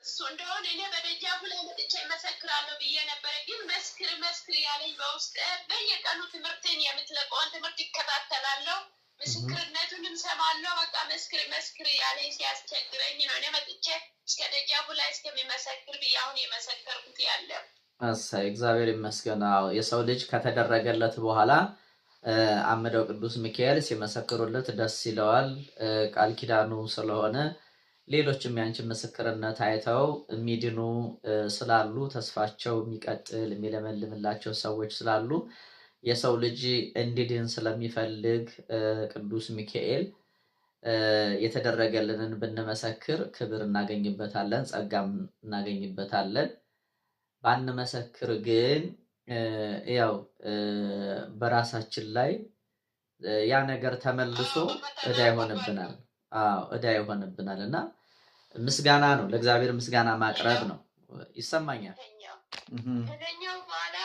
እሱ እንደሆነ እኔ በደጃፉ ላይ መጥቼ መሰክራለሁ ብዬ ነበረ። ግን መስክር ያለኝ በውስጥ በየቀኑ ትምህርትን የምትለቀውን ትምህርት ይከታተላለሁ፣ ምስክርነቱንም ሰማለሁ። በቃ መስክር ያለኝ ሲያስቸግረኝ ነው እኔ መጥቼ እስከ ደጃፉ ላይ እስከሚመሰክር ብዬ አሁን የመሰከርኩት ያለ። እሰይ እግዚአብሔር ይመስገን። የሰው ልጅ ከተደረገለት በኋላ አምደው ቅዱስ ሚካኤል ሲመሰክሩለት ደስ ይለዋል። ቃል ኪዳኑ ስለሆነ ሌሎችም ያንቺን ምስክርነት አይተው የሚድኑ ስላሉ ተስፋቸው የሚቀጥል የሚለመልምላቸው ሰዎች ስላሉ የሰው ልጅ እንዲድን ስለሚፈልግ ቅዱስ ሚካኤል የተደረገልንን ብንመሰክር ክብር እናገኝበታለን፣ ጸጋም እናገኝበታለን። ባንመሰክር ግን ያው በራሳችን ላይ ያ ነገር ተመልሶ እዳ ይሆንብናል። እዳ ይሆንብናል እና ምስጋና ነው፣ ለእግዚአብሔር ምስጋና ማቅረብ ነው። ይሰማኛል። ከደኛው በኋላ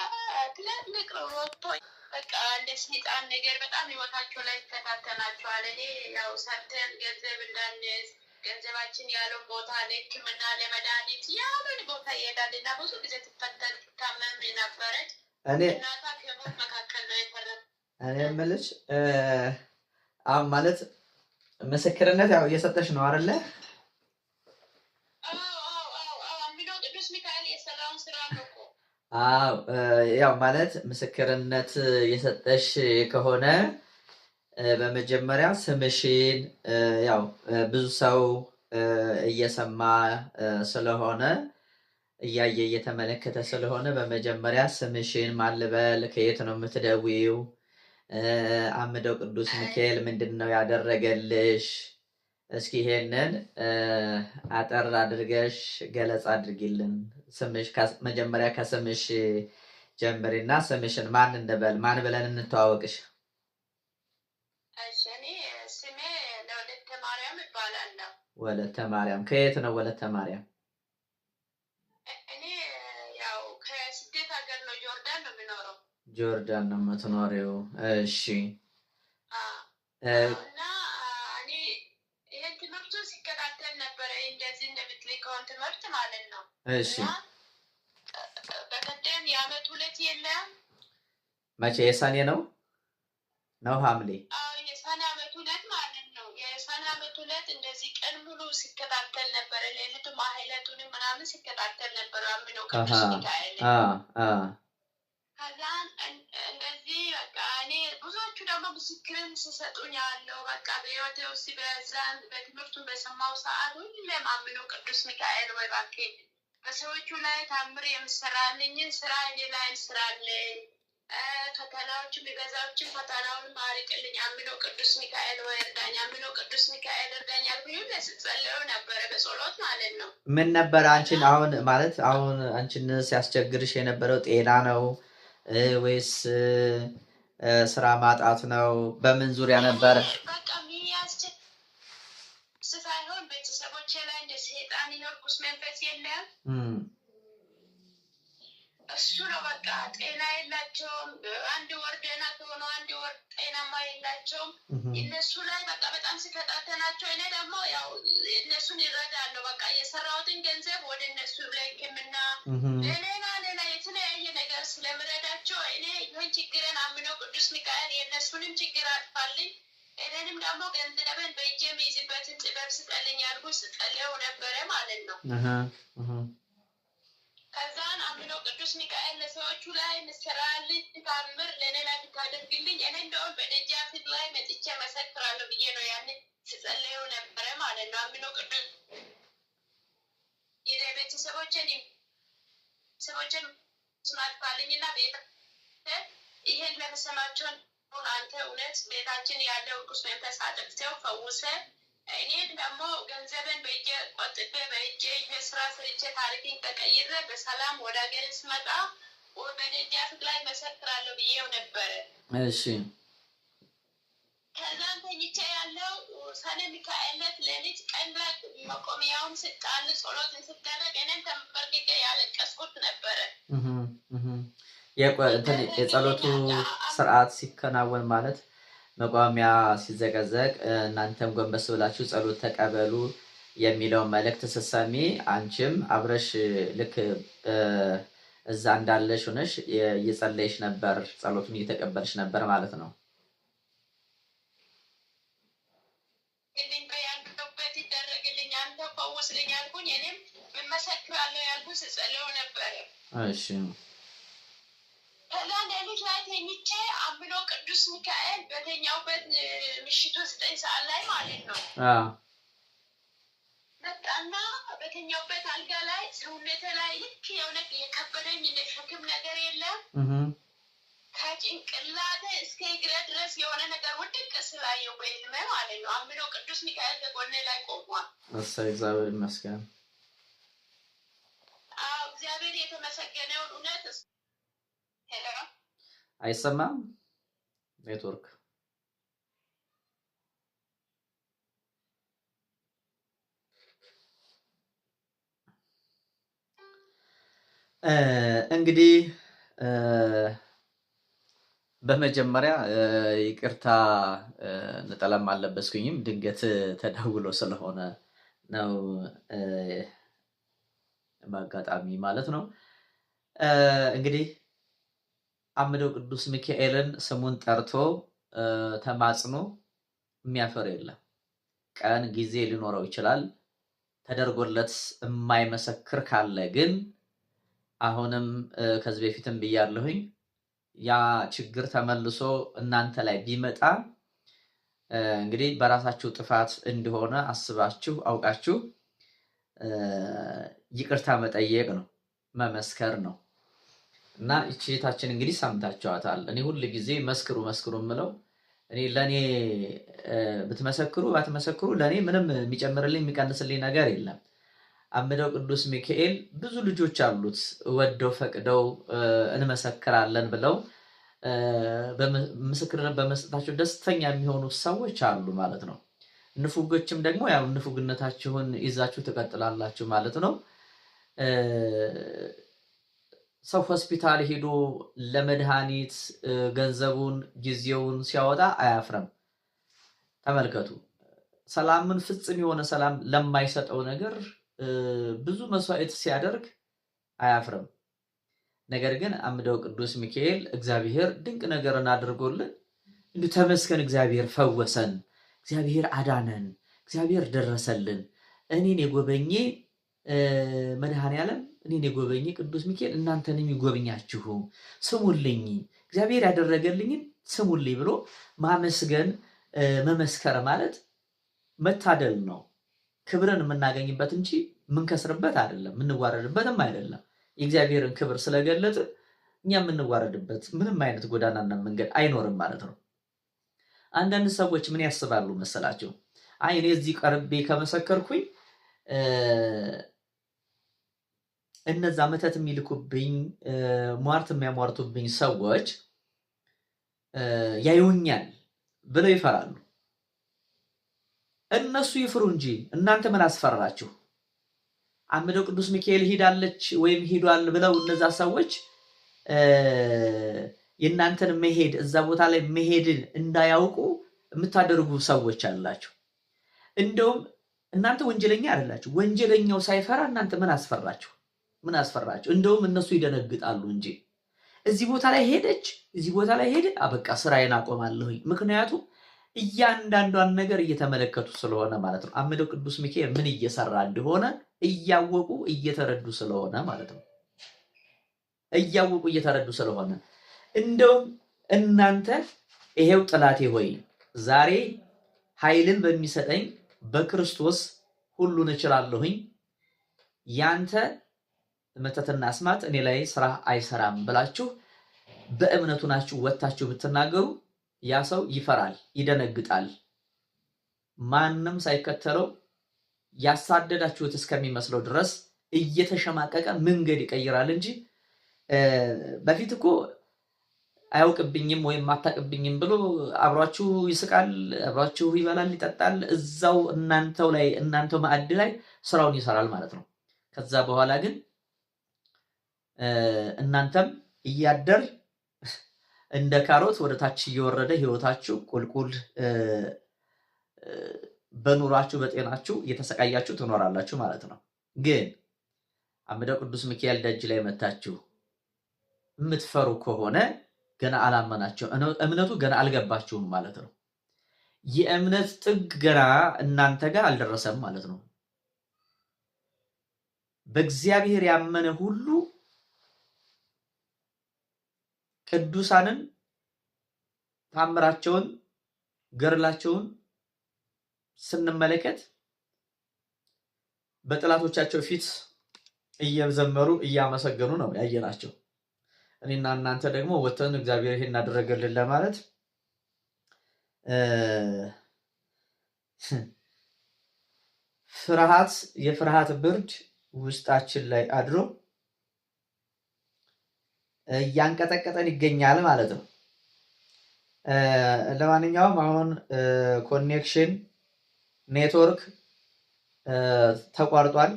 ትላልቅ ሮቶ በቃ እንደ ሰይጣን ነገር በጣም ህይወታቸው ላይ ይፈታተናቸዋል። እኔ ያው ሰርተን ገንዘብ እንዳንስ ገንዘባችን ያለውን ቦታ ለሕክምና ለመድኃኒት ያለን ቦታ ይሄዳል እና ብዙ ጊዜ ትታመም ነበረች። እናቷ ከሞት መካከል ነው የተረፈ። እኔ የምልሽ አሁን ማለት ምስክርነት ያው እየሰጠሽ ነው አይደለ? አምነው ቅዱስ ሚካኤል የሰራውን ስራ ነው እኮ። ያው ማለት ምስክርነት እየሰጠሽ ከሆነ በመጀመሪያ ስምሽን ያው ብዙ ሰው እየሰማ ስለሆነ እያየ እየተመለከተ ስለሆነ በመጀመሪያ ስምሽን ማልበል፣ ከየት ነው የምትደውይው፣ አምደው ቅዱስ ሚካኤል ምንድን ነው ያደረገልሽ? እስኪ ይሄንን አጠር አድርገሽ ገለጻ አድርጊልን። ስምሽ መጀመሪያ ከስምሽ ጀምሪና ስምሽን ማን እንበል? ማን ብለን እንተዋወቅሽ? እኔ ስሜ ለወለተ ማርያም እባላለሁ። ወለተ ማርያም። ከየት ነው ወለተ ማርያም? እኔ ያው ከስደት ሀገር ነው፣ ጆርዳን ነው የምኖረው። ጆርዳን ነው የምትኖሪው? እሺ። እና እኔ ይህን ትምህርቱ ሲከታተል ነበረ፣ እንደዚህ እንደምትልከውን ትምህርት ማለት ነው። እሺ። በቀደም የዓመት ሁለት የለም መቼ? የሰኔ ነው ሐምሌ? የሰኔ ዓመት ሁለት ማለት ነው። የሰኔ ዓመት ሁለት እንደዚህ ቀን ሙሉ ሲከታተል ነበረ። ሌሊቱ ማህሌቱንም ምናምን ሲከታተል ነበረ። አምነው ቅዱስ ሚካኤል ከዛን እንደዚህ በቃ እኔ ብዙዎቹ ደግሞ ምስክርን ሲሰጡኝ ያለው በቃ በህይወቴ ውስጥ በዛን በትምህርቱን በሰማው ሰዓት ሁሌም አምነው ቅዱስ ሚካኤል ወይ እባክህ በሰዎቹ ላይ ታምር የምሰራልኝን ስራ እኔ ላይ ስራልኝ፣ ፈተናዎችን ቢበዛዎችን ፈተናውን ማርቅልኝ፣ አምነው ቅዱስ ሚካኤል ወይ እርዳኝ፣ አምነው ቅዱስ ሚካኤል እርዳኝ አልኩኝ። ስጸልየው ነበረ በጸሎት ማለት ነው። ምን ነበር አንቺን አሁን አንቺን ሲያስቸግርሽ የነበረው? ጤና ነው ወይስ ስራ ማጣት ነው? በምን ዙሪያ ነበር? በቃ ሳይሆን ቤተሰቦቼ ላይ እንደ ሰይጣን ይኖርኩስ መንፈስ የለም እሱ ነው። በቃ ጤና የላቸውም። አንድ ወር ደህና ከሆነ አንድ ወር ጤናማ የላቸውም። እነሱ ላይ በቃ በጣም ሲፈታተናቸው እኔ ደግሞ ያው እነሱን ይረዳለሁ። በቃ የሰራሁትን ገንዘብ ወደ እነሱ ለሕክምና ሌላ የተለያየ ነገር ስለምረዳቸው እኔ ይህን ችግርን አምነው ቅዱስ ሚካኤል የእነሱንም ችግር አጥፋልኝ፣ እኔንም ደግሞ ገንዘብን በእጄ የሚይዝበትን ጥበብ ስጠልኝ ያልኩ ስጠልየው ነበረ ማለት ነው። ከዛን አምነው ቅዱስ ሚካኤል ለሰዎቹ ላይ ምሰራልኝ ታምር ለእኔ ላይ ብታደርግልኝ እኔ እንደውም በደጃፍ ላይ መጥቼ መሰክራለሁ ብዬ ነው ያንን ስጸልየው ነበረ ማለት ነው። አምነው ቅዱስ ቤተሰቦችን ስማጥፋልኝና ይሄን ለመሰማቸውን አንተ እውነት ቤታችን ያለው ርኩስ መንፈስ አጥፍተው ፈውሰ እኔን ደግሞ ገንዘብን በእጄ ቆጥቤ በእጄ የስራ ስርቼ ታሪክን ተቀይረ በሰላም ወደ ሀገር ስመጣ በደጃፍ ላይ መሰክራለሁ ብዬው ነበረ። እሺ። ከዛን ተኝቼ ያለው ሰኔ ሚካኤልነት ሌሊት ቀን ላይ መቆሚያውን ስጣል ጸሎትን ስደረግ እኔን ተንበርክኬ ያለቀስኩት ነበረ። የጸሎቱ ስርዓት ሲከናወን ማለት መቋሚያ ሲዘቀዘቅ እናንተም ጎንበስ ብላችሁ ጸሎት ተቀበሉ የሚለውን መልእክት ስትሰሚ አንቺም አብረሽ ልክ እዛ እንዳለሽ ሆነሽ እየጸለይሽ ነበር፣ ጸሎቱን እየተቀበልሽ ነበር ማለት ነው። ያለሁበት ይደረግልኝ፣ አንተ ፈውስልኝ አልኩኝ። እኔም እመሰክራለሁ ያልኩ ስጸልየው ነበረ። እሺ ከዛ ሌሊት ላይ ተኝቼ አምኖ ቅዱስ ሚካኤል በተኛውበት ምሽቱ 9 ሰዓት ላይ ማለት ነው መጣና በተኛውበት አልጋ ላይ ሰውነቴ ላይ ልክ የሆነ የከበደኝ ሸክም ነገር የለም ከጭንቅላቴ እስከ እግሬ ድረስ የሆነ ነገር ውድቅ ስላየው በህልሜ ማለት ነው። አምኖ ቅዱስ ሚካኤል ከጎኔ ላይ ቆሟል። እሰይ እግዚአብሔር ይመስገን። አዎ እግዚአብሔር የተመሰገነውን እውነት አይሰማም ኔትወርክ እንግዲህ በመጀመሪያ ይቅርታ ነጠላም አለበስኩኝም ድንገት ተደውሎ ስለሆነ ነው በአጋጣሚ ማለት ነው። እንግዲህ አምደው ቅዱስ ሚካኤልን ስሙን ጠርቶ ተማጽኖ የሚያፈር የለም። ቀን ጊዜ ሊኖረው ይችላል። ተደርጎለት የማይመሰክር ካለ ግን አሁንም ከዚህ በፊትም ብያለሁኝ ያ ችግር ተመልሶ እናንተ ላይ ቢመጣ እንግዲህ በራሳችሁ ጥፋት እንደሆነ አስባችሁ አውቃችሁ ይቅርታ መጠየቅ ነው፣ መመስከር ነው። እና እቺ እህታችን እንግዲህ ሰምታችኋታል። እኔ ሁሉ ጊዜ መስክሩ መስክሩ የምለው እኔ ለኔ ብትመሰክሩ ባትመሰክሩ ለኔ ምንም የሚጨምርልኝ የሚቀንስልኝ ነገር የለም። አምደው ቅዱስ ሚካኤል ብዙ ልጆች አሉት ወደው ፈቅደው እንመሰክራለን ብለው ምስክርነት በመስጠታቸው ደስተኛ የሚሆኑ ሰዎች አሉ ማለት ነው። ንፉጎችም ደግሞ ያው ንፉግነታችሁን ይዛችሁ ትቀጥላላችሁ ማለት ነው። ሰው ሆስፒታል ሄዶ ለመድኃኒት ገንዘቡን ጊዜውን ሲያወጣ አያፍርም። ተመልከቱ፣ ሰላምን ፍጹም የሆነ ሰላም ለማይሰጠው ነገር ብዙ መስዋዕት ሲያደርግ አያፍርም። ነገር ግን አምደው ቅዱስ ሚካኤል እግዚአብሔር ድንቅ ነገርን አድርጎልን እንዲሁ ተመስገን፣ እግዚአብሔር ፈወሰን፣ እግዚአብሔር አዳነን፣ እግዚአብሔር ደረሰልን፣ እኔን የጎበኘ መድኃኔዓለም እኔን የጎበኘ ቅዱስ ሚካኤል እናንተንም ይጎብኛችሁ፣ ስሙልኝ፣ እግዚአብሔር ያደረገልኝን ስሙልኝ ብሎ ማመስገን መመስከር ማለት መታደል ነው። ክብርን የምናገኝበት እንጂ የምንከስርበት አይደለም፣ የምንዋረድበትም አይደለም። የእግዚአብሔርን ክብር ስለገለጥ እኛ የምንዋረድበት ምንም አይነት ጎዳናና መንገድ አይኖርም ማለት ነው። አንዳንድ ሰዎች ምን ያስባሉ መሰላቸው? አይ እኔ እዚህ ቀርቤ ከመሰከርኩኝ እነዛ መተት የሚልኩብኝ ሟርት የሚያሟርቱብኝ ሰዎች ያዩኛል ብለው ይፈራሉ። እነሱ ይፍሩ እንጂ እናንተ ምን አስፈራችሁ? አምደው ቅዱስ ሚካኤል ሄዳለች ወይም ሄዷል ብለው እነዛ ሰዎች የእናንተን መሄድ እዛ ቦታ ላይ መሄድን እንዳያውቁ የምታደርጉ ሰዎች አላችሁ። እንደውም እናንተ ወንጀለኛ አይደላችሁ። ወንጀለኛው ሳይፈራ እናንተ ምን አስፈራችሁ? ምን አስፈራችሁ? እንደውም እነሱ ይደነግጣሉ እንጂ እዚህ ቦታ ላይ ሄደች፣ እዚህ ቦታ ላይ ሄደ፣ አበቃ ስራዬን አቆማለሁ። ምክንያቱም እያንዳንዷን ነገር እየተመለከቱ ስለሆነ ማለት ነው። አምደው ቅዱስ ሚካኤል ምን እየሰራ እንደሆነ እያወቁ እየተረዱ ስለሆነ ማለት ነው። እያወቁ እየተረዱ ስለሆነ እንደውም እናንተ ይሄው ጥላቴ ሆይ ዛሬ ኃይልን በሚሰጠኝ በክርስቶስ ሁሉን እችላለሁኝ፣ ያንተ መተትና አስማት እኔ ላይ ስራ አይሰራም ብላችሁ በእምነቱ ናችሁ ወጣችሁ ብትናገሩ ያ ሰው ይፈራል፣ ይደነግጣል። ማንም ሳይከተለው ያሳደዳችሁት እስከሚመስለው ድረስ እየተሸማቀቀ መንገድ ይቀይራል እንጂ በፊት እኮ አያውቅብኝም ወይም አታውቅብኝም ብሎ አብሯችሁ ይስቃል፣ አብሯችሁ ይበላል፣ ይጠጣል። እዛው እናንተው ላይ እናንተው ማዕድ ላይ ስራውን ይሰራል ማለት ነው። ከዛ በኋላ ግን እናንተም እያደር እንደ ካሮት ወደ ታች እየወረደ ህይወታችሁ ቁልቁል በኑሯችሁ በጤናችሁ እየተሰቃያችሁ ትኖራላችሁ ማለት ነው። ግን አምደው ቅዱስ ሚካኤል ደጅ ላይ መታችሁ የምትፈሩ ከሆነ ገና አላመናችሁ፣ እምነቱ ገና አልገባችሁም ማለት ነው። የእምነት ጥግ ገና እናንተ ጋር አልደረሰም ማለት ነው። በእግዚአብሔር ያመነ ሁሉ ቅዱሳንን ታምራቸውን ገርላቸውን ስንመለከት በጥላቶቻቸው ፊት እየዘመሩ እያመሰገኑ ነው ያየናቸው። እኔና እናንተ ደግሞ ወተን እግዚአብሔር ይሄን እናደረገልን ለማለት ፍርሃት የፍርሃት ብርድ ውስጣችን ላይ አድሮ እያንቀጠቀጠን ይገኛል ማለት ነው። ለማንኛውም አሁን ኮኔክሽን ኔትወርክ ተቋርጧል።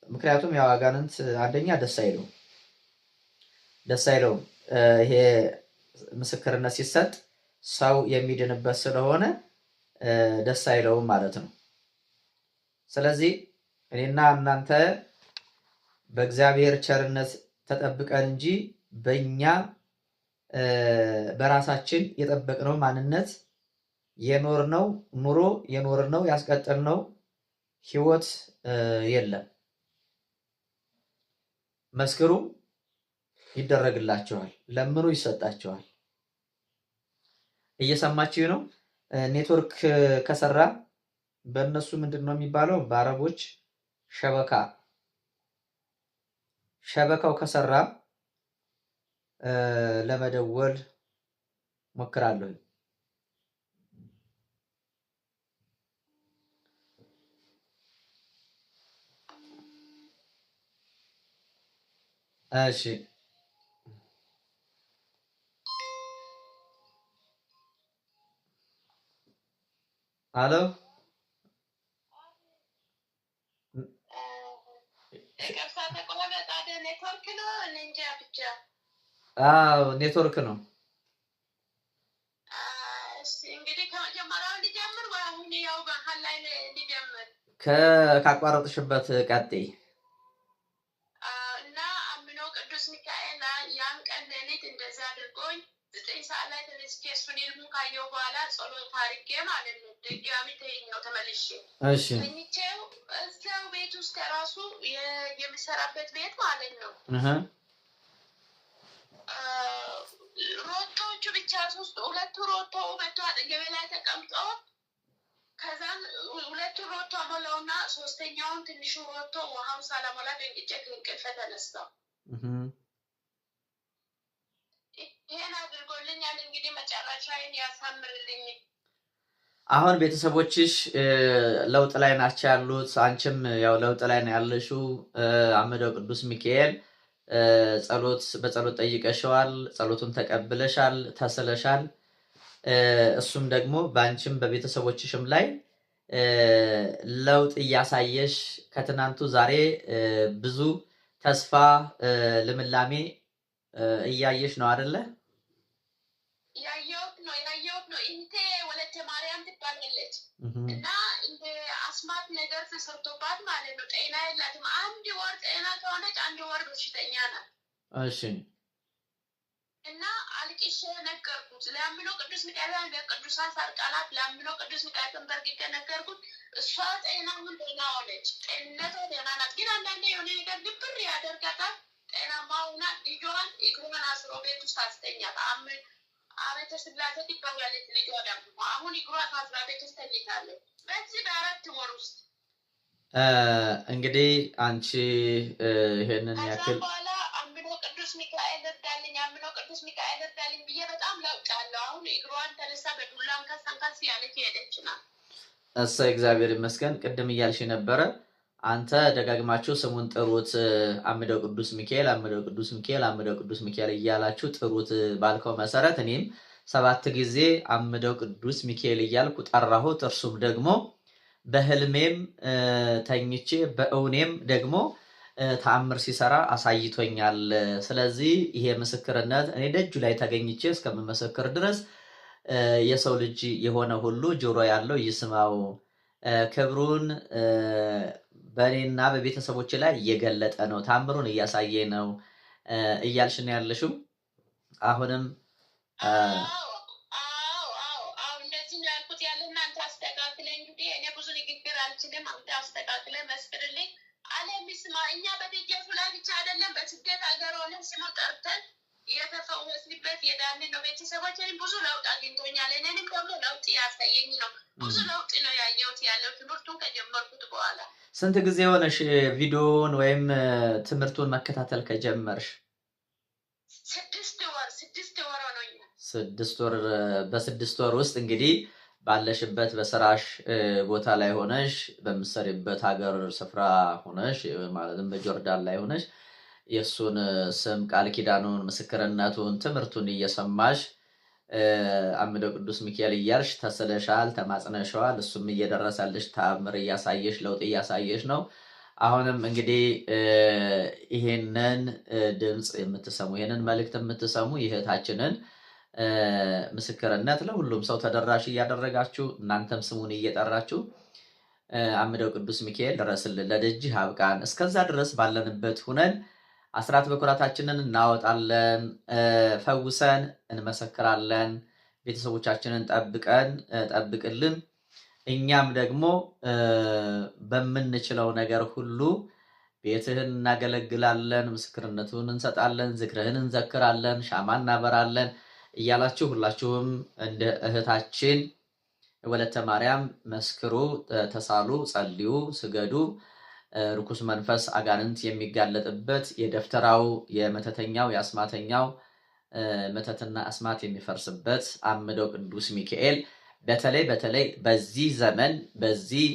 ምክንያቱም ያው አጋንንት አንደኛ ደስ አይለውም ይሄ ምስክርነት ሲሰጥ ሰው የሚድንበት ስለሆነ ደስ አይለውም ማለት ነው። ስለዚህ እኔና እናንተ በእግዚአብሔር ቸርነት ተጠብቀን እንጂ በእኛ በራሳችን የጠበቅነው ማንነት የኖርነው ኑሮ የኖርነው ያስቀጠልነው ህይወት የለም። መስክሩ ይደረግላችኋል፣ ለምኑ ይሰጣችኋል። እየሰማችሁ ነው። ኔትወርክ ከሰራ በእነሱ ምንድን ነው የሚባለው? በአረቦች ሸበካው ከሰራ ለመደወል ሞክራለሁ። እሺ አሎ ኔትወርክ ነው። እንግዲህ ከመጀመሪያው እንዲጀምር ወይ አሁን ያው በመሀል ላይ እንዲጀምር ካቋረጥሽበት ቀጥይ። እና አምነው ቅዱስ ሚካኤል ያን ቀን ሌሊት እንደዛ አድርጎኝ 9 ሰዓት ላይ ተነስቼ እሱን ይልሙ ካየሁ በኋላ ጸሎት አድርጌ ማለት ነው። ድጋሚ ተይኛው ተመልሼ ተኝቼው እዛው ቤት ውስጥ ራሱ የሚሰራበት ቤት ማለት ነው። ሮቶዎቹ ብቻ ሁለቱ ሮቶ መቶ አጠገቤ ላይ ተቀምጦ ከዛም ሁለቱ ሮቶ ሞላውና ሶስተኛውን ትንሹ ሮቶ ውሃውን ሳላሞላ ደንግጬ ከእንቅልፌ ተነሳሁ። ይሄን አድርጎልኛል። እንግዲህ መጨረሻዬን ያሳምርልኝ። አሁን ቤተሰቦችሽ ለውጥ ላይ ናቸው ያሉት። አንቺም ያው ለውጥ ላይ ነው ያለሽው። አምደው ቅዱስ ሚካኤል በጸሎት ጠይቀሽዋል፣ ጸሎቱን ተቀብለሻል፣ ተስለሻል። እሱም ደግሞ በአንቺም በቤተሰቦችሽም ላይ ለውጥ እያሳየሽ ከትናንቱ ዛሬ ብዙ ተስፋ ልምላሜ እያየሽ ነው አይደለ? ያየሁት ነው። እንቴ ወለተ ማርያም ትባላለች እና እንደ አስማት ነገር ተሰርቶባት ማለት ነው። ጤና የላትም። አንድ ወር ጤና ከሆነች 1 ወር በሽተኛ ናት። እሺ። እና አልቅሼ ነገርኩት። ለአምነው ቅዱስ ሚካኤል ለቅዱሳን ሰርቃላት ለአምነው ቅዱስ ሚካኤል ተንበርክኬ ነገርኩት። እሷ ጤናውን ደህና ሆነች። ጤንነቷ ደህና ናት። ግን አንዳንዴ የሆነ ነገር ድብር ያደርጋታል። ጤናማ ሆና ልጇን እግሯን አስሮ ቤት ውስጥ አስተኛት። አመተ ስላሴ ትባላለች ልጇ ደግሞ አሁን እግሯ ታስራ ቤት ውስጥ ተኝታለች። በዚህ በ4 ወር ውስጥ እንግዲህ አንቺ ይሄንን ያክል በኋላ አምነው ቅዱስ ሚካኤል እርዳልኝ ብዬ በጣም ለውጫለሁ። አሁን እግሯን ተነሳ በዱላም ከሳንካስ ያለች ሄደች ናት። እሰይ እግዚአብሔር ይመስገን። ቅድም እያልሽ ነበረ አንተ ደጋግማችሁ ስሙን ጥሩት፣ አምደው ቅዱስ ሚካኤል እያላችሁ ጥሩት ባልከው መሰረት እኔም 7 ጊዜ አምደው ቅዱስ ሚካኤል እያልኩ ጠራሁት። እርሱም ደግሞ በህልሜም ተኝቼ በእውኔም ደግሞ ተአምር ሲሰራ አሳይቶኛል። ስለዚህ ይሄ ምስክርነት እኔ ደጁ ላይ ተገኝቼ እስከምመሰክር ድረስ የሰው ልጅ የሆነ ሁሉ ጆሮ ያለው ይስማው ክብሩን በእኔና በቤተሰቦች ላይ እየገለጠ ነው፣ ታምሩን እያሳየ ነው እያልሽ ነው ያለሽው። አሁንም እንደዚህ ነው ያልኩት። ያለህና አንተ አስተካክለ። እንግዲህ እኔ ብዙ ንግግር አልችልም። አንተ አስተካክለ መስክርልኝ። ዓለም ይስማ። እኛ በደጃፉ ላይ ብቻ አይደለም በስደት ሀገር ሆነን ስሙ ጠርተን የተፈወስንበት የዳንን ነው። ቤተሰቦችን ብዙ ለውጥ አግኝቶኛል። እኔንም ደግሞ ለውጥ ያሳየኝ ነው። ብዙ ለውጥ ነው ያየሁት ያለው ትምህርቱን ከጀመርኩት በኋላ። ስንት ጊዜ ሆነሽ ቪዲዮውን ወይም ትምህርቱን መከታተል ከጀመርሽ? 6 ወር ሆኖኛል። 6 ወር። በ6 ወር ውስጥ እንግዲህ ባለሽበት በስራሽ ቦታ ላይ ሆነሽ በምትሰሪበት ሀገር ስፍራ ሆነሽ ማለትም በጆርዳን ላይ ሆነሽ የእሱን ስም ቃል ኪዳኑን ምስክርነቱን ትምህርቱን እየሰማሽ አምደው ቅዱስ ሚካኤል እያልሽ ተስለሻል፣ ተማጽነሻል። እሱም እየደረሰልሽ ተአምር እያሳየሽ ለውጥ እያሳየሽ ነው። አሁንም እንግዲህ ይሄንን ድምፅ የምትሰሙ ይሄንን መልእክት የምትሰሙ ይህታችንን ምስክርነት ለሁሉም ሰው ተደራሽ እያደረጋችሁ እናንተም ስሙን እየጠራችሁ አምደው ቅዱስ ሚካኤል ድረስልን፣ ለደጅህ አብቃን። እስከዛ ድረስ ባለንበት ሁነን አስራት በኩራታችንን እናወጣለን፣ ፈውሰን እንመሰክራለን። ቤተሰቦቻችንን ጠብቅልን። እኛም ደግሞ በምንችለው ነገር ሁሉ ቤትህን እናገለግላለን፣ ምስክርነቱን እንሰጣለን፣ ዝክርህን እንዘክራለን፣ ሻማ እናበራለን እያላችሁ ሁላችሁም እንደ እህታችን ወለተ ማርያም መስክሩ፣ ተሳሉ፣ ጸልዩ፣ ስገዱ። ርኩስ መንፈስ አጋንንት የሚጋለጥበት የደፍተራው የመተተኛው የአስማተኛው መተትና አስማት የሚፈርስበት አምደው ቅዱስ ሚካኤል በተለይ በዚህ ዘመን በዚህ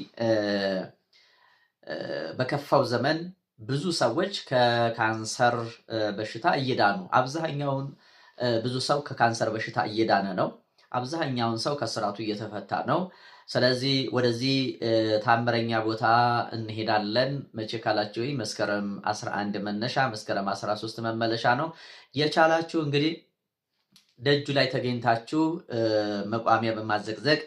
በከፋው ዘመን ብዙ ሰዎች ከካንሰር በሽታ እየዳኑ አብዛኛውን ብዙ ሰው ከካንሰር በሽታ እየዳነ ነው። አብዛኛውን ሰው ከስራቱ እየተፈታ ነው። ስለዚህ ወደዚህ ታምረኛ ቦታ እንሄዳለን። መቼ ካላችሁ መስከረም 11 መነሻ መስከረም 13 መመለሻ ነው። የቻላችሁ እንግዲህ ደጁ ላይ ተገኝታችሁ መቋሚያ በማዘግዘግ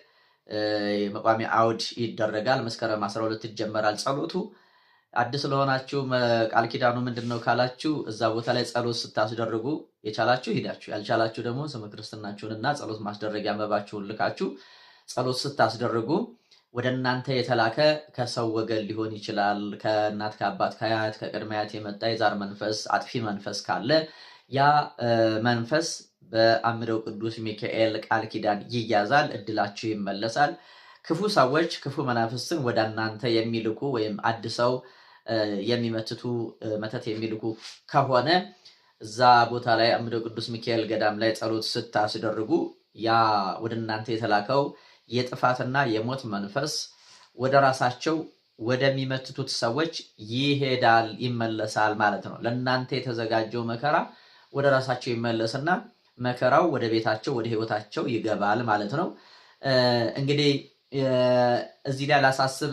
መቋሚያ አውድ ይደረጋል። መስከረም 12 ይጀመራል ጸሎቱ። አዲስ ለሆናችሁ ቃል ኪዳኑ ምንድነው ካላችሁ እዛ ቦታ ላይ ጸሎት ስታስደርጉ የቻላችሁ ሂዳችሁ፣ ያልቻላችሁ ደግሞ ስመ ክርስትናችሁንና ጸሎት ማስደረጊያ መባችሁን ልካችሁ ጸሎት ስታስደርጉ ወደ እናንተ የተላከ ከሰው ወገን ሊሆን ይችላል። ከእናት ከአባት ከአያት ከቅድመ አያት የመጣ የዛር መንፈስ አጥፊ መንፈስ ካለ ያ መንፈስ በአምደው ቅዱስ ሚካኤል ቃል ኪዳን ይያዛል፣ እድላችሁ ይመለሳል። ክፉ ሰዎች ክፉ መናፍስትን ወደ እናንተ የሚልኩ ወይም አድሰው የሚመትቱ መተት የሚልኩ ከሆነ እዛ ቦታ ላይ አምደው ቅዱስ ሚካኤል ገዳም ላይ ጸሎት ስታስደርጉ ያ ወደ እናንተ የተላከው የጥፋትና የሞት መንፈስ ወደ ራሳቸው ወደሚመትቱት ሰዎች ይሄዳል፣ ይመለሳል ማለት ነው። ለእናንተ የተዘጋጀው መከራ ወደ ራሳቸው ይመለስና መከራው ወደ ቤታቸው ወደ ህይወታቸው ይገባል ማለት ነው። እንግዲህ እዚህ ላይ ላሳስብ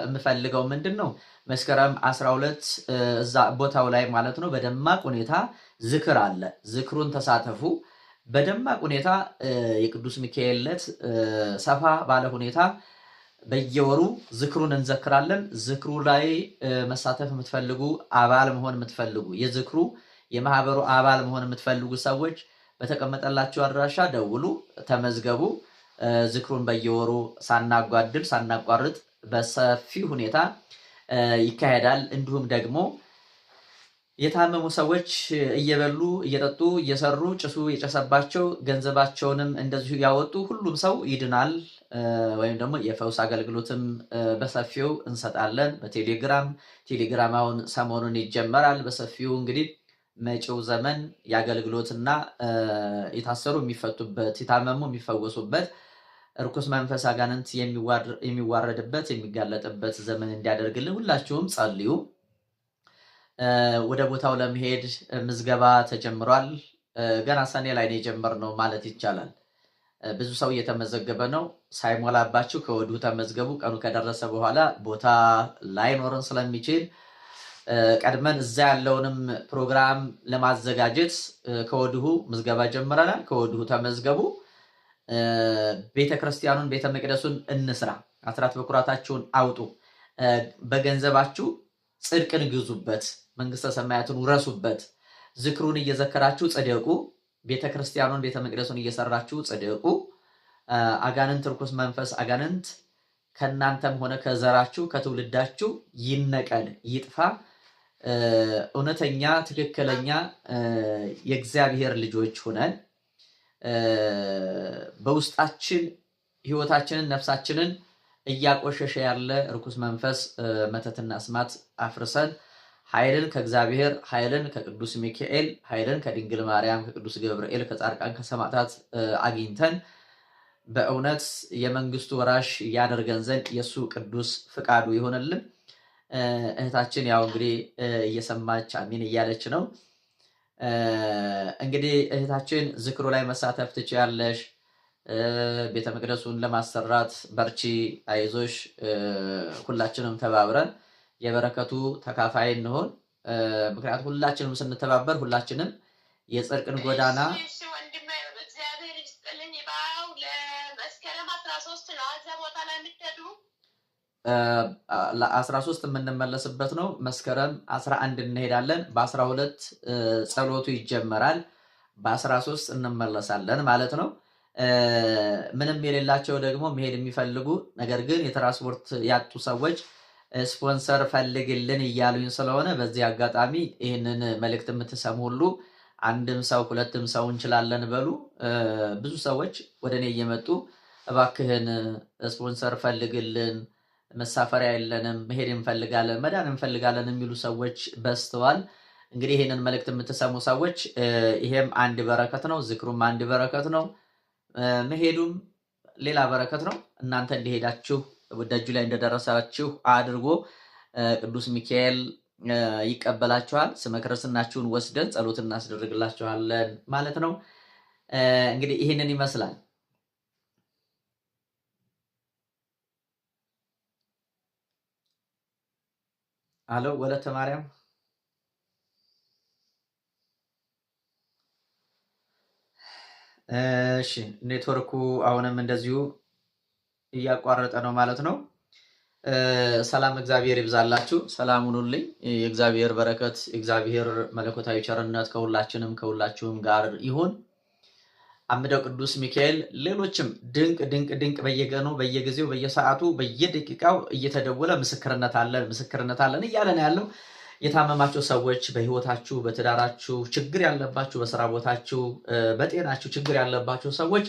የምፈልገው ምንድን ነው፣ መስከረም 12 እዛ ቦታው ላይ ማለት ነው በደማቅ ሁኔታ ዝክር አለ። ዝክሩን ተሳተፉ። በደማቅ ሁኔታ የቅዱስ ሚካኤል ዕለት ሰፋ ባለ ሁኔታ በየወሩ ዝክሩን እንዘክራለን። ዝክሩ ላይ መሳተፍ የምትፈልጉ አባል መሆን የምትፈልጉ የዝክሩ የማህበሩ አባል መሆን የምትፈልጉ ሰዎች በተቀመጠላችሁ አድራሻ ደውሉ፣ ተመዝገቡ። ዝክሩን በየወሩ ሳናጓድል ሳናቋርጥ በሰፊ ሁኔታ ይካሄዳል። እንዲሁም ደግሞ የታመሙ ሰዎች እየበሉ እየጠጡ እየሰሩ ጭሱ የጨሰባቸው ገንዘባቸውንም እንደዚሁ ያወጡ ሁሉም ሰው ይድናል። ወይም ደግሞ የፈውስ አገልግሎትም በሰፊው እንሰጣለን። በቴሌግራም አሁን ሰሞኑን ይጀመራል በሰፊው። እንግዲህ መጪው ዘመን የአገልግሎትና የታሰሩ የሚፈቱበት የታመሙ የሚፈወሱበት ርኩስ መንፈስ አጋንንት የሚዋረድበት የሚጋለጥበት ዘመን እንዲያደርግልን ሁላችሁም ጸልዩ። ወደ ቦታው ለመሄድ ምዝገባ ተጀምሯል። ገና ሰኔ ላይ ነው የጀመርነው ማለት ይቻላል። ብዙ ሰው እየተመዘገበ ነው። ሳይሞላባችሁ ከወዲሁ ተመዝገቡ። ቀኑ ከደረሰ በኋላ ቦታ ላይኖረን ስለሚችል ቀድመን እዛ ያለውንም ፕሮግራም ለማዘጋጀት ከወዲሁ ምዝገባ ጀምረናል። ከወዲሁ ተመዝገቡ። ቤተክርስቲያኑን ቤተ መቅደሱን እንስራ። አስራት በኩራታችሁን አውጡ፣ በገንዘባችሁ ጽድቅን ግዙበት፣ መንግስተ ሰማያትን ውረሱበት፣ ዝክሩን እየዘከራችሁ ጽደቁ፣ ቤተ ክርስቲያኑን ቤተ መቅደሱን እየሰራችሁ ጽደቁ። አጋንንት ርኩስ መንፈስ አጋንንት ከእናንተም ሆነ ከዘራችሁ ከትውልዳችሁ ይነቀል ይጥፋ። እውነተኛ ትክክለኛ የእግዚአብሔር ልጆች ሆነን በውስጣችን ህይወታችንን ነፍሳችንን እያቆሸሸ ያለ ርኩስ መንፈስ መተትና አስማት አፍርሰን ኃይልን ከእግዚአብሔር ኃይልን ከቅዱስ ሚካኤል ኃይልን ከድንግል ማርያም ከቅዱስ ገብርኤል ከጻድቃን ከሰማዕታት አግኝተን በእውነት የመንግስቱ ወራሽ ያደርገን ዘንድ የሱ ቅዱስ ፍቃዱ ይሆንልን። እህታችን ያው እንግዲህ እየሰማች አሚን እያለች ነው። እንግዲህ እህታችን ዝክሩ ላይ መሳተፍ ትችያለሽ። ቤተ መቅደሱን ለማሰራት በርቺ፣ አይዞሽ። ሁላችንም ተባብረን የበረከቱ ተካፋይ እንሆን። ምክንያቱም ሁላችንም ስንተባበር ሁላችንም የጽድቅን ጎዳና ለ13 የምንመለስበት ነው። መስከረም 11 እንሄዳለን። በ12 ጸሎቱ ይጀመራል። በ13 እንመለሳለን ማለት ነው። ምንም የሌላቸው ደግሞ መሄድ የሚፈልጉ ነገር ግን የትራንስፖርት ያጡ ሰዎች ስፖንሰር ፈልግልን እያሉኝ ስለሆነ በዚህ አጋጣሚ ይህንን መልእክት የምትሰሙ ሁሉ አንድም ሰው ሁለትም ሰው እንችላለን በሉ። ብዙ ሰዎች ወደ እኔ እየመጡ እባክህን ስፖንሰር ፈልግልን፣ መሳፈሪያ የለንም፣ መሄድ እንፈልጋለን፣ መዳን እንፈልጋለን የሚሉ ሰዎች በዝተዋል። እንግዲህ ይህንን መልእክት የምትሰሙ ሰዎች ይሄም አንድ በረከት ነው፣ ዝክሩም አንድ በረከት ነው፣ መሄዱም ሌላ በረከት ነው። እናንተ እንደሄዳችሁ ደጁ ላይ እንደደረሳችሁ አድርጎ ቅዱስ ሚካኤል ይቀበላችኋል። ስመ ክርስትናችሁን ወስደን ጸሎት እናስደርግላችኋለን ማለት ነው። እንግዲህ ይህንን ይመስላል። አሎ ወለተ ማርያም እሺ፣ ኔትወርኩ አሁንም እንደዚሁ እያቋረጠ ነው ማለት ነው። ሰላም እግዚአብሔር ይብዛላችሁ። ሰላም ሁኑልኝ። የእግዚአብሔር በረከት የእግዚአብሔር መለኮታዊ ቸርነት ከሁላችሁም ጋር ይሁን። አምደው ቅዱስ ሚካኤል ሌሎችም ድንቅ ድንቅ ድንቅ በየቀኑ በየጊዜው በየሰዓቱ በየደቂቃው እየተደወለ ምስክርነት አለን እያለ ነው ያለው። የታመማችሁ ሰዎች በህይወታችሁ በትዳራችሁ ችግር ያለባችሁ፣ በስራ ቦታችሁ በጤናችሁ ችግር ያለባችሁ ሰዎች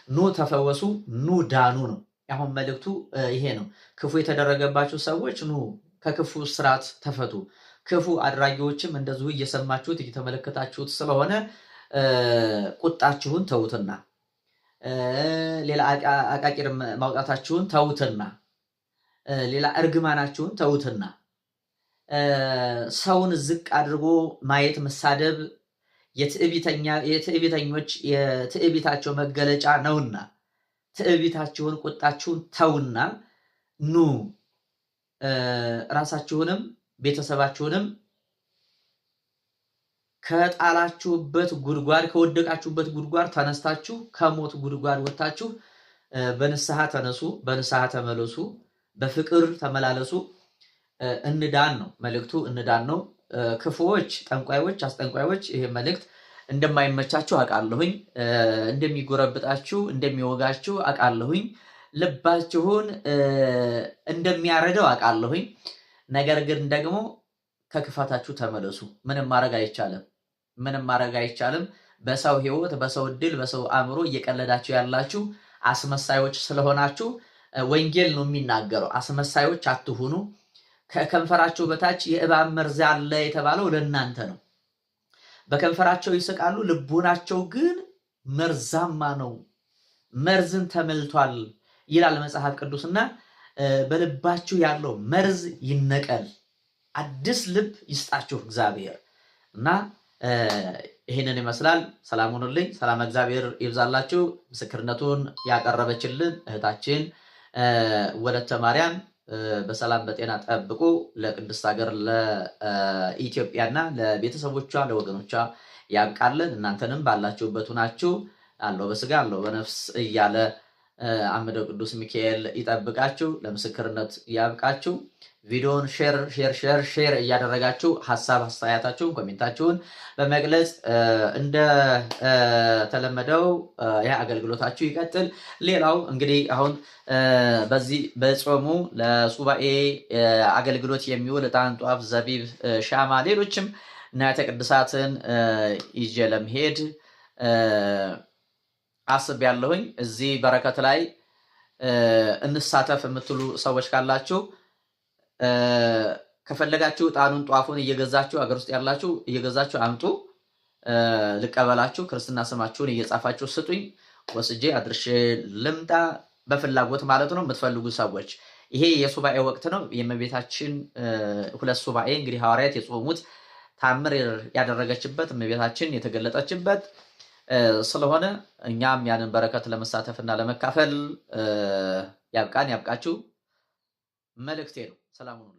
ኑ ተፈወሱ፣ ኑ ዳኑ ነው። አሁን መልእክቱ ይሄ ነው። ክፉ የተደረገባችሁ ሰዎች ኑ ከክፉ ስርዓት ተፈቱ። ክፉ አድራጊዎችም እንደዚሁ እየሰማችሁት እየተመለከታችሁት ስለሆነ ቁጣችሁን ተውትና ሌላ አቃቂር ማውጣታችሁን ተውትና ሌላ እርግማናችሁን ተውትና ሰውን ዝቅ አድርጎ ማየት መሳደብ የትዕቢተኞች የትዕቢታቸው መገለጫ ነውና ትዕቢታችሁን ቁጣችሁን ተውና ኑ ራሳችሁንም ቤተሰባችሁንም ከጣላችሁበት ጉድጓድ ከወደቃችሁበት ጉድጓድ ተነስታችሁ ከሞት ጉድጓድ ወጥታችሁ በንስሐ ተነሱ፣ በንስሐ ተመለሱ፣ በፍቅር ተመላለሱ። እንዳን ነው መልእክቱ፣ እንዳን ነው። ክፉዎች፣ ጠንቋዮች፣ አስጠንቋዮች ይሄ መልእክት እንደማይመቻችሁ አውቃለሁኝ። እንደሚጎረብጣችሁ እንደሚወጋችሁ አውቃለሁኝ። ልባችሁን እንደሚያረደው አውቃለሁኝ። ነገር ግን ደግሞ ከክፋታችሁ ተመለሱ። ምንም ማድረግ አይቻልም። በሰው ህይወት፣ በሰው እድል፣ በሰው አእምሮ እየቀለዳችሁ ያላችሁ አስመሳዮች ስለሆናችሁ ወንጌል ነው የሚናገረው። አስመሳዮች አትሁኑ። ከከንፈራቸው በታች የእባብ መርዝ አለ የተባለው ለእናንተ ነው። በከንፈራቸው ይስቃሉ፣ ልቡናቸው ግን መርዛማ ነው፣ መርዝን ተመልቷል ይላል መጽሐፍ ቅዱስና በልባችሁ ያለው መርዝ ይነቀል፣ አዲስ ልብ ይስጣችሁ እግዚአብሔር እና ይህንን ይመስላል። ሰላም ሁኑልኝ። ሰላም እግዚአብሔር ይብዛላችሁ። ምስክርነቱን ያቀረበችልን እህታችን ወለተ ማርያም በሰላም በጤና ጠብቁ። ለቅድስት ሀገር ለኢትዮጵያና ለቤተሰቦቿ ለወገኖቿ ያብቃልን። እናንተንም ባላችሁበት ሁናችሁ አለው በስጋ አለው በነፍስ እያለ አምደው ቅዱስ ሚካኤል ይጠብቃችሁ፣ ለምስክርነት ያብቃችሁ። ቪዲዮውን ሼር እያደረጋችሁ ሀሳብ አስተያየታችሁን ኮሜንታችሁን በመግለጽ እንደ ተለመደው ይህ አገልግሎታችሁ ይቀጥል። ሌላው እንግዲህ አሁን በዚህ በጾሙ ለሱባኤ አገልግሎት የሚውል ዕጣን፣ ጧፍ፣ ዘቢብ፣ ሻማ ሌሎችም ንዋያተ ቅድሳትን ይዤ ለመሄድ አስቤያለሁኝ። እዚህ በረከት ላይ እንሳተፍ የምትሉ ሰዎች ካላችሁ ከፈለጋችሁ ዕጣኑን ጧፉን እየገዛችሁ አገር ውስጥ ያላችሁ እየገዛችሁ አምጡ፣ ልቀበላችሁ። ክርስትና ስማችሁን እየጻፋችሁ ስጡኝ፣ ወስጄ አድርሼ ልምጣ። በፍላጎት ማለት ነው የምትፈልጉ ሰዎች። ይሄ የሱባኤ ወቅት ነው። የእመቤታችን 2 ሱባኤ እንግዲህ ሐዋርያት የጾሙት ታምር ያደረገችበት እመቤታችን የተገለጠችበት ስለሆነ እኛም ያንን በረከት ለመሳተፍና ለመካፈል ያብቃን ያብቃችሁ መልእክቴ ነው። ሰላም ሁኑ።